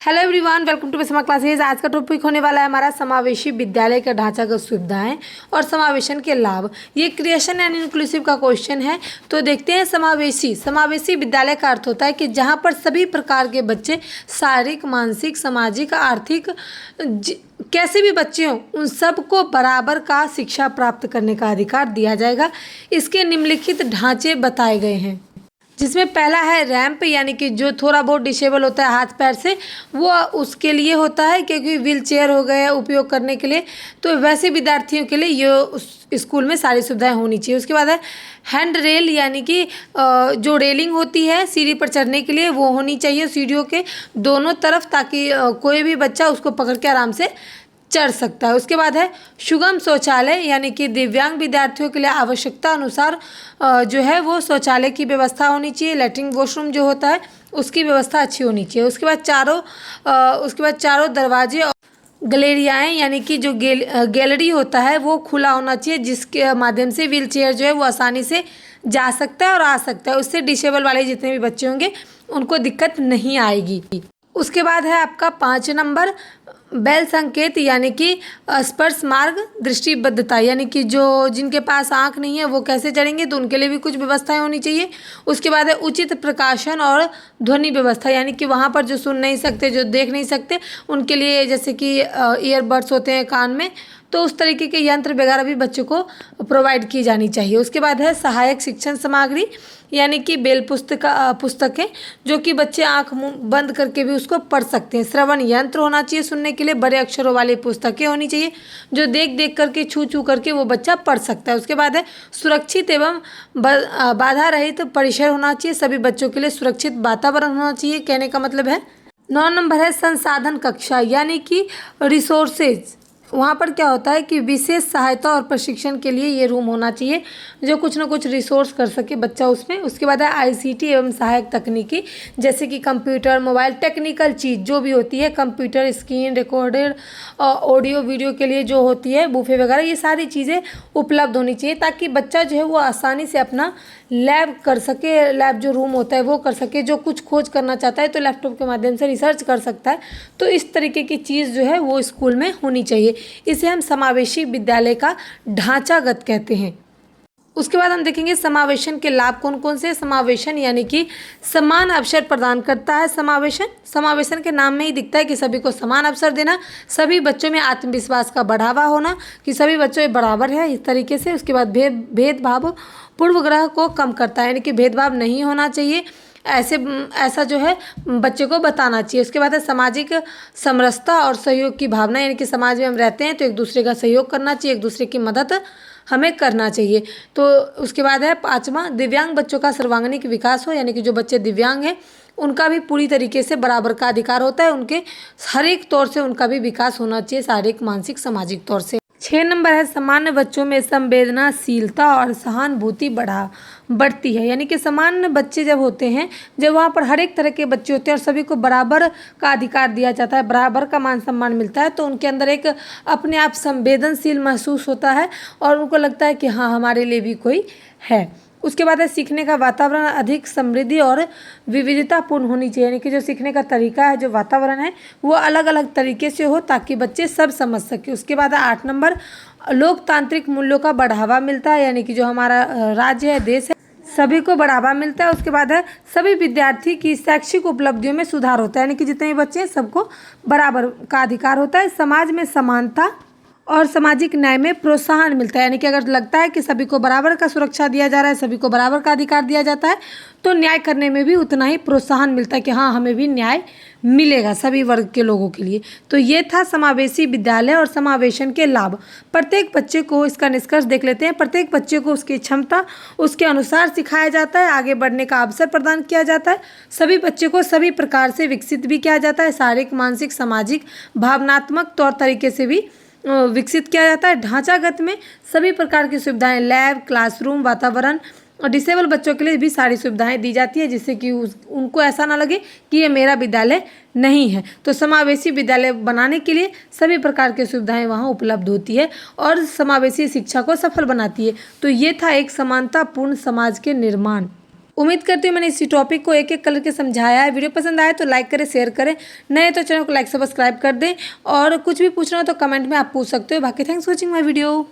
Hello everyone, welcome to बेसमा classes. आज का टॉपिक होने वाला है हमारा समावेशी विद्यालय का ढांचागत सुविधाएं और समावेशन के लाभ। ये क्रिएशन एंड इंक्लूसिव का क्वेश्चन है। तो देखते हैं समावेशी विद्यालय का अर्थ होता है कि जहां पर सभी प्रकार के बच्चे शारीरिक, मानसिक, सामाजिक, आर्थिक कैसे भी बच्चे हों उन सबको बराबर का शिक्षा प्राप्त करने का अधिकार दिया जाएगा। इसके निम्नलिखित ढांचे बताए गए हैं, जिसमें पहला है रैंप, यानी कि जो थोड़ा बहुत डिसेबल होता है हाथ पैर से, वो उसके लिए होता है, क्योंकि व्हील चेयर हो गया उपयोग करने के लिए। तो वैसे विद्यार्थियों के लिए ये उस स्कूल में सारी सुविधाएं होनी चाहिए। उसके बाद है हैंड रेल, यानी कि जो रेलिंग होती है सीढ़ी पर चढ़ने के लिए, वो होनी चाहिए सीढ़ियों के दोनों तरफ, ताकि कोई भी बच्चा उसको पकड़ के आराम से चढ़ सकता है। उसके बाद है सुगम शौचालय, यानी कि दिव्यांग विद्यार्थियों के लिए आवश्यकता अनुसार जो है वो शौचालय की व्यवस्था होनी चाहिए। लैट्रिन वॉशरूम जो होता है उसकी व्यवस्था अच्छी होनी चाहिए। उसके बाद चारों दरवाजे और गैलरियाएँ, यानी कि जो गैलरी होता है वो खुला होना चाहिए, जिसके माध्यम से व्हील चेयर जो है वो आसानी से जा सकता है और आ सकता है। उससे डिसेबल वाले जितने भी बच्चे होंगे उनको दिक्कत नहीं आएगी। उसके बाद है आपका 5 नंबर बैल संकेत, यानी कि स्पर्श मार्ग दृष्टिबद्धता, यानी कि जो जिनके पास आँख नहीं है वो कैसे चढ़ेंगे, तो उनके लिए भी कुछ व्यवस्थाएं होनी चाहिए। उसके बाद है उचित प्रकाशन और ध्वनि व्यवस्था, यानी कि वहाँ पर जो सुन नहीं सकते, जो देख नहीं सकते, उनके लिए जैसे कि ईयरबड्स होते हैं कान में, तो उस तरीके के यंत्र वगैरह भी बच्चों को प्रोवाइड की जानी चाहिए। उसके बाद है सहायक शिक्षण सामग्री, यानी कि बेल पुस्तकें जो कि बच्चे आँख मुंह बंद करके भी उसको पढ़ सकते हैं। श्रवण यंत्र होना चाहिए सुनने के लिए, बड़े अक्षरों वाली पुस्तकें होनी चाहिए जो देख देख करके छू छू करके वो बच्चा पढ़ सकता है। उसके बाद है सुरक्षित एवं बाधा रहित परिसर होना चाहिए, सभी बच्चों के लिए सुरक्षित वातावरण होना चाहिए, कहने का मतलब है। 9 नंबर है संसाधन कक्षा, यानी कि रिसोर्सेज। वहाँ पर क्या होता है कि विशेष सहायता और प्रशिक्षण के लिए ये रूम होना चाहिए, जो कुछ ना कुछ रिसोर्स कर सके बच्चा उसमें। उसके बाद है आईसीटी एवं सहायक तकनीकी, जैसे कि कंप्यूटर, मोबाइल, टेक्निकल चीज़ जो भी होती है, computer, screen recorder, audio video के लिए जो होती है बूफे वगैरह, ये सारी चीज़ें उपलब्ध होनी चाहिए, ताकि बच्चा जो है वो आसानी से अपना लैब कर सके, लैब जो रूम होता है वो कर सके। जो कुछ खोज करना चाहता है तो लैपटॉप के माध्यम से रिसर्च कर सकता है। तो इस तरीके की चीज़ जो है वो स्कूल में होनी चाहिए। इसे हम समावेशी विद्यालय का ढांचागत कहते हैं। उसके बाद हम देखेंगे समावेशन के लाभ कौन कौन से। समावेशन यानी कि समान अवसर प्रदान करता है। समावेशन के नाम में ही दिखता है कि सभी को समान अवसर देना, सभी बच्चों में आत्मविश्वास का बढ़ावा होना कि सभी बच्चों में बराबर है, इस तरीके से। उसके बाद भेदभाव पूर्वग्रह को कम करता है, यानी कि भेदभाव नहीं होना चाहिए, ऐसा जो है बच्चे को बताना चाहिए। उसके बाद है सामाजिक समरसता और सहयोग की भावना, यानी कि समाज में हम रहते हैं तो एक दूसरे का सहयोग करना चाहिए, एक दूसरे की मदद हमें करना चाहिए। तो उसके बाद है 5वां दिव्यांग बच्चों का सर्वांगीण विकास हो, यानी कि जो बच्चे दिव्यांग हैं उनका भी पूरी तरीके से बराबर का अधिकार होता है, उनके हर एक तौर से उनका भी विकास होना चाहिए, शारीरिक, मानसिक, सामाजिक तौर से। 6 नंबर है सामान्य बच्चों में संवेदनाशीलता और सहानुभूति बढ़ती है, यानी कि सामान्य बच्चे जब होते हैं, जब वहाँ पर हर एक तरह के बच्चे होते हैं और सभी को बराबर का अधिकार दिया जाता है, बराबर का मान सम्मान मिलता है, तो उनके अंदर एक अपने आप संवेदनशील महसूस होता है और उनको लगता है कि हाँ, हमारे लिए भी कोई है। उसके बाद है सीखने का वातावरण अधिक समृद्धि और विविधतापूर्ण होनी चाहिए, यानी कि जो सीखने का तरीका है, जो वातावरण है, वो अलग अलग तरीके से हो ताकि बच्चे सब समझ सके। उसके बाद है 8 नंबर लोकतांत्रिक मूल्यों का बढ़ावा मिलता है, यानी कि जो हमारा राज्य है, देश है, सभी को बढ़ावा मिलता है। उसके बाद है सभी विद्यार्थी की शैक्षिक उपलब्धियों में सुधार होता है, यानी कि जितने भी बच्चे हैं सबको बराबर का अधिकार होता है। समाज में समानता और सामाजिक न्याय में प्रोत्साहन मिलता है, यानी कि अगर लगता है कि सभी को बराबर का सुरक्षा दिया जा रहा है, सभी को बराबर का अधिकार दिया जाता है, तो न्याय करने में भी उतना ही प्रोत्साहन मिलता है कि हाँ, हमें भी न्याय मिलेगा सभी वर्ग के लोगों के लिए। तो ये था समावेशी विद्यालय और समावेशन के लाभ। प्रत्येक बच्चे को इसका निष्कर्ष देख लेते हैं। प्रत्येक बच्चे को उसकी क्षमता, उसके अनुसार सिखाया जाता है, आगे बढ़ने का अवसर प्रदान किया जाता है, सभी बच्चे को सभी प्रकार से विकसित भी किया जाता है, शारीरिक, मानसिक, सामाजिक, भावनात्मक तौर तरीके से भी विकसित किया जाता है। ढांचागत में सभी प्रकार की सुविधाएं, लैब, क्लासरूम, वातावरण, और डिसेबल बच्चों के लिए भी सारी सुविधाएं दी जाती है, जिससे कि उनको ऐसा ना लगे कि ये मेरा विद्यालय नहीं है। तो समावेशी विद्यालय बनाने के लिए सभी प्रकार की सुविधाएं वहाँ उपलब्ध होती है और समावेशी शिक्षा को सफल बनाती है। तो ये था एक समानतापूर्ण समाज के निर्माण। उम्मीद करती हूँ मैंने इसी टॉपिक को एक एक कलर के समझाया है। वीडियो पसंद आए तो लाइक करें, शेयर करें, नए तो चैनल को लाइक सब्सक्राइब कर दें और कुछ भी पूछना हो तो कमेंट में आप पूछ सकते हो। बाकी thanks for watching my video.